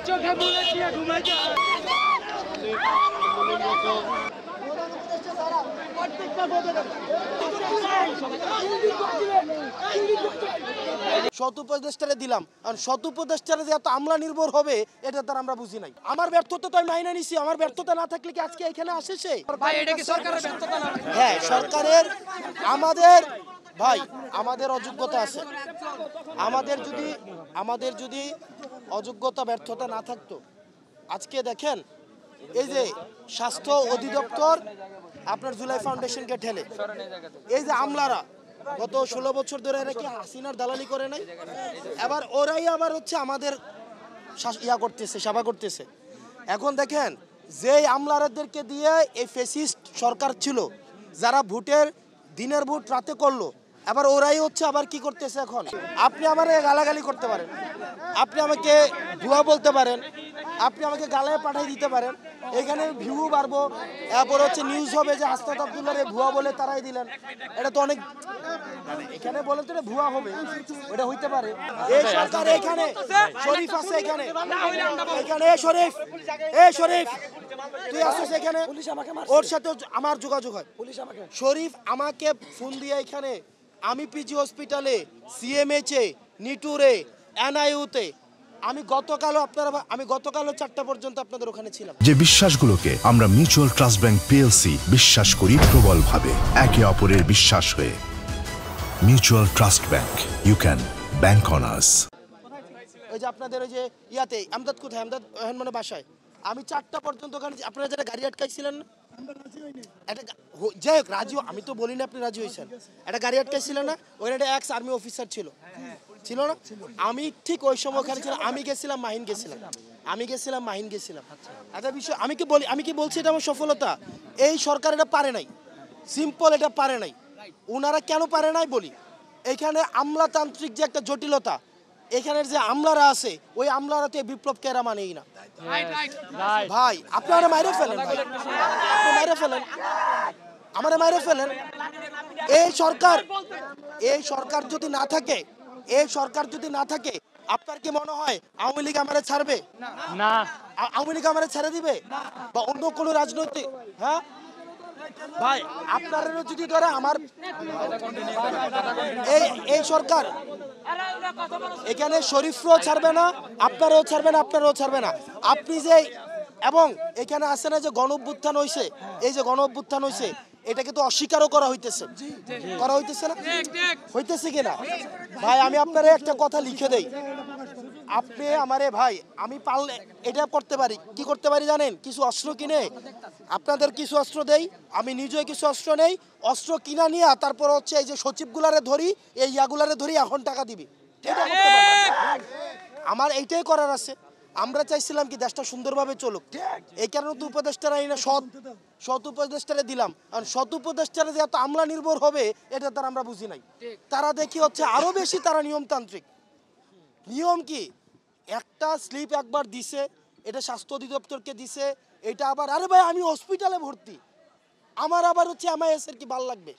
চোখে বুলেট দিয়ে ঘুমাইতে হয়। শত উপদেষ্টারে দিলাম, আর শত উপদেষ্টারে যে এত আমলা নির্ভর হবে এটা তার আমরা বুঝি নাই। আমার ব্যর্থতা তো আমি মাইনে নিছি, আমার ব্যর্থতা না থাকলে কি আজকে এখানে আসে সে? ভাই এটা কি সরকারের ব্যর্থতা না? হ্যাঁ সরকারের, আমাদের ভাই আমাদের অযোগ্যতা আছে। আমাদের যদি অযোগ্যতা ব্যর্থতা না থাকতো, আজকে দেখেন এই যে স্বাস্থ্য অধিদপ্তর আপনার জুলাই ফাউন্ডেশনকে ঠেলে, এই যে আমলারা গত 16 বছর ধরে এরা কি হাসিনার দালালি করে নাই, এবার ওরাই আবার হচ্ছে আমাদের করতেছে, সেবা করতেছে। এখন দেখেন যেই আমলারাদেরকে দিয়ে এই ফ্যাসিস্ট সরকার ছিল, যারা ভোটের দিনের ভোট রাতে করলো, আবার ওরাই হচ্ছে আবার কি করতেছে। এখন আপনি আমার গালাগালি করতে পারেন, আপনি আমাকে ভুয়া বলতে পারেন, আপনি আমাকে গালায় পাঠিয়ে দিতে পারেন, এখানে ভিউ বাড়বো, এরপর হচ্ছে নিউজ হবে যে হাসনাত আব্দুল্লাহর ভুয়া বলে তারাই দিলেন। এটা তো অনেক, এখানে বলেন তো ভুয়া হবে, এটা হইতে পারে। এই সরকার এখানে শরীফ আছে, এখানে শরীফ তুই আসছিস এখানে, ওর সাথে আমার যোগাযোগ হয়। শরীফ আমাকে ফোন দিয়ে এখানে, আমি পিজি হসপিটালে, সিএমএইচে, নিটুরে, এনআইইউতে আমি গতকালও 4টা পর্যন্ত আপনাদের ওখানে ছিলাম। যে বিশ্বাসগুলোকে আমরা মিউচুয়াল ট্রাস্ট ব্যাংক পিএলসি বিশ্বাস করি প্রবলভাবে, একে অপরের বিশ্বাস হয়ে। Mutual trust bank, you can bank on us. ওই যে আপনাদের ওই যে ইয়াতে আমদাদ কোথায়, আমদাদ মানে বাসায় আমি 4টা পর্যন্ত ওখানে, আপনারা যারা গাড়ি আটকাইছিলেন না, যাই হোক রাজি, আমি তো বলি না আপনি রাজি হয়েছেন, একটা গাড়ি আটকাইছিলেন না, ওখানে একটা এক্স আর্মি অফিসার ছিল না, আমি ঠিক ওই সময় ওখানে ছিলাম, আমি গেছিলাম মাহিন গেছিলাম। একটা বিষয় আমি কি বলছি, এটা আমার সফলতা। এই সরকার এটা পারে নাই, সিম্পল এটা পারে নাই। ওনারা কেন পারে নাই বলি, এখানে আমলাতান্ত্রিক যে একটা জটিলতা, এখানের যে আমলারা আছে, ওই আমলারাতে বিপ্লবকে এরা মানেই না। ভাই আপনারা মাইরে ফেলেন, আমারে মাইরে ফেলেন। এই সরকার যদি না থাকে, আপনার কি মনে হয় আওয়ামী লীগ আমারে ছাড়বে? না। আওয়ামী লীগ আমারে ছেড়ে দিবে বা অন্য কোনো রাজনৈতিক? হ্যাঁ ভাই, আপনারা যদি ধরে আমার এই সরকার এখানে শরীফরাও ছাড়বে না, আপনারাও ছাড়বে না। আপনি যে এবং এখানে আসে না যে গণঅভ্যুত্থান হয়েছে, এই যে গণঅভ্যুত্থান হয়েছে, এটাকে তো অস্বীকারও করা হইতেছে না, হইতেছে কিনা? ভাই আমি আপনারে একটা কথা লিখে দেই, আপনি আমারে ভাই, আমি পারলে এটা করতে পারি, কি করতে পারি জানেন? কিছু অস্ত্র কিনে আপনাদের কিছু অস্ত্র দেই, আমি নিজেও কিছু অস্ত্র নেই, অস্ত্র কিনা নিয়ে তারপর হচ্ছে এই যে সচিবগুলারে ধরি, এই ইয়াগুলারে ধরি, এখন টাকা দিবি, আমার এইটাই করার আছে। আমরা চাইছিলাম কি দেশটা সুন্দরভাবে চলুক, এই কারণে তো উপদেষ্টারা এই না শত উপদেষ্টারে দিলাম, আর শত উপদেষ্টারে যে এত আমলা নির্ভর হবে এটা তার আমরা বুঝি নাই। তারা দেখি হচ্ছে আরো বেশি তারা নিয়মতান্ত্রিক। নিয়ম কি, একটা স্লিপ একবার দিছে, এটা স্বাস্থ্য অধিদপ্তরকে দিছে, এটা আবার আরে ভাই আমি হসপিটালে ভর্তি, আমার আবার হচ্ছে এমআইএস এর কি ভাল লাগবে?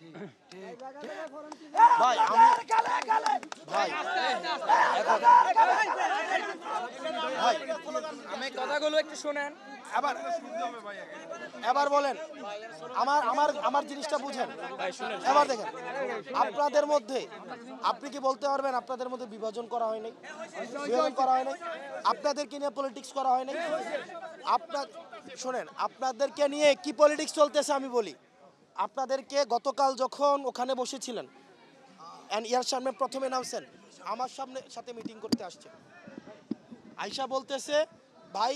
ভাই আমি কথাগুলো একটু শুনেন, এবার বলেন, আমার জিনিসটা বুঝেন। এবার দেখেন, আপনাদের মধ্যে আপনি কি বলতে পারবেন আপনাদের মধ্যে বিভাজন করা হয় নাই? আপনাদেরকে নিয়ে পলিটিক্স করা হয় নাই? শোনেন, আপনাদেরকে নিয়ে কি পলিটিক্স চলতেছে আমি বলি। আপনাদেরকে গতকাল যখন ওখানে বসেছিলেন, ইয়ার সামনে প্রথমে নামছেন, আমার সাথে মিটিং করতে আসছে, আয়শা বলতেছে ভাই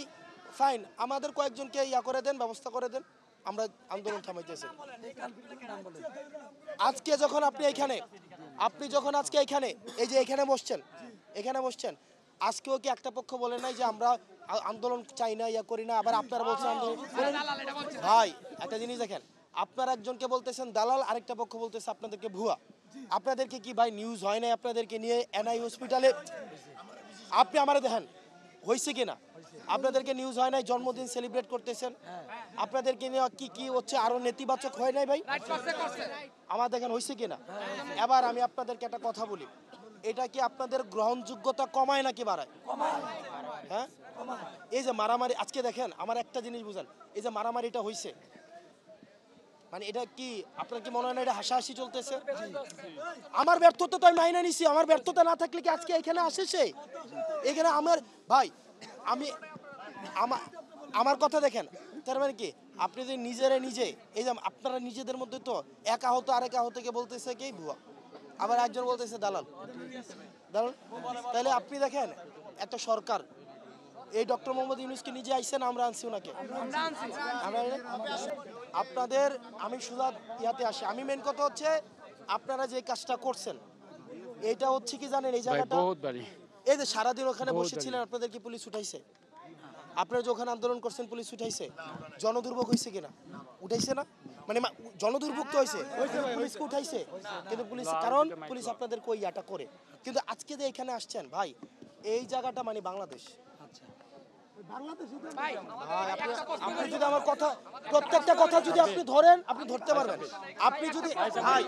ফাইন, আমাদের কয়েকজনকে করে দেন, ব্যবস্থা করে দেন, আমরা আন্দোলন থামাইতেছি। আজকে যখন আপনি আজকে এখানে এই যে এখানে বসছেন, আজকেও কি একটা পক্ষ বলে নাই যে আমরা আন্দোলন চাই না, করি না, আবার আপনারা বলছেন আন্দোলন? ভাই একটা জিনিস দেখেন, আপনারা একজনকে বলতেছেন দালাল, আরেকটা পক্ষ বলতেছে আপনাদেরকে ভুয়া। আপনাদেরকে কি ভাই নিউজ হয় নাই আপনাদেরকে নিয়ে এনআই হসপিটালে? আপনি আমারে দেখেন হয়েছে কিনা, আপনাদেরকে নিউজ হয় নাই, জন্মদিন সেলিব্রেট করতেছেন, আপনাদেরকে নিয়ে কি হচ্ছে আরো নেতিবাচক হয় নাই ভাই? আমার দেখেন হয়েছে কিনা। এবার আমি আপনাদেরকে একটা কথা বলি, এটা কি আপনাদের গ্রহণযোগ্যতা কমায় নাকি বাড়ায়? হ্যাঁ, এই যে মারামারি আজকে দেখেন, আমার একটা জিনিস বুঝেন, এই যে মারামারিটা হইছে, মানে এটা কি আপনার কি মনে হয় না এটা হাসাহাসি চলতেছে? আমার ব্যর্থতা তো আমি মাইনে নিছি, আমার ব্যর্থতা না থাকলে কি আজকে এখানে আসে সে? এখানে আমার ভাই, আমি আমার কথা দেখেন, তার মানে কি আপনি যদি নিজে এই যে আপনারা নিজেদের মধ্যে তো এক আহত আরেক আহতকে বলতেছে কি ভুয়া, আবার একজন বলতেছে দালাল দালাল। তাহলে আপনি দেখেন এত সরকার, এই ডক্টর মোহাম্মদ ইউনূসকে নিজে আইছেন, আমরা আনছি ওনাকে, আপনাদের আমি সুদা ইয়াতে আসি। আমি মেন কথা হচ্ছে আপনারা যে কাজটা করছেন এটা হচ্ছে কি জানেন, এই জায়গাটা এই যে সারাদিন ওখানে বসেছিলেন, আপনাদের কি পুলিশ উঠাইছে? আপনারা যে ওখানে আন্দোলন করছেন পুলিশ উঠাইছে? জনদুর্ভোগ হয়েছে কিনা? উঠাইছে না? মানে জনদুর্ভোগ তো হয়েছে, পুলিশকে উঠাইছে, কিন্তু পুলিশ, কারণ পুলিশ আপনাদের কই ইয়াটা করে। কিন্তু আজকে যে এখানে আসছেন ভাই, এই জায়গাটা মানে বাংলাদেশ। ভাই, আপনি যদি আমার কথা, প্রত্যেকটা কথা যদি আপনি ধরেন, আপনি ধরতে পারবেন। আপনি যদি ভাই,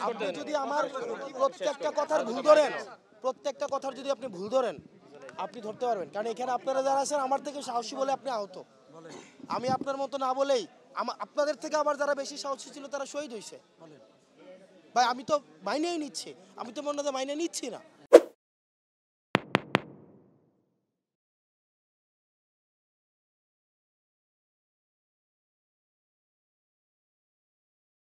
আপনি যদি আমার প্রত্যেকটা কথার ভুল ধরেন, প্রত্যেকটা কথার যদি আপনি ভুল ধরেন, আপনি ধরতে পারবেন। কারণ এখানে আপনারা যারা আছেন আমার থেকে সাহসী বলে আপনি আহত, আমি আপনার মতো না বলেই আপনাদের থেকে আবার যারা বেশি সাহসী ছিল তারা শহীদ হয়েছে। ভাই আমি তো মাইনেই নিচ্ছি, আমি তো মনে হয় মাইনে নিচ্ছি না।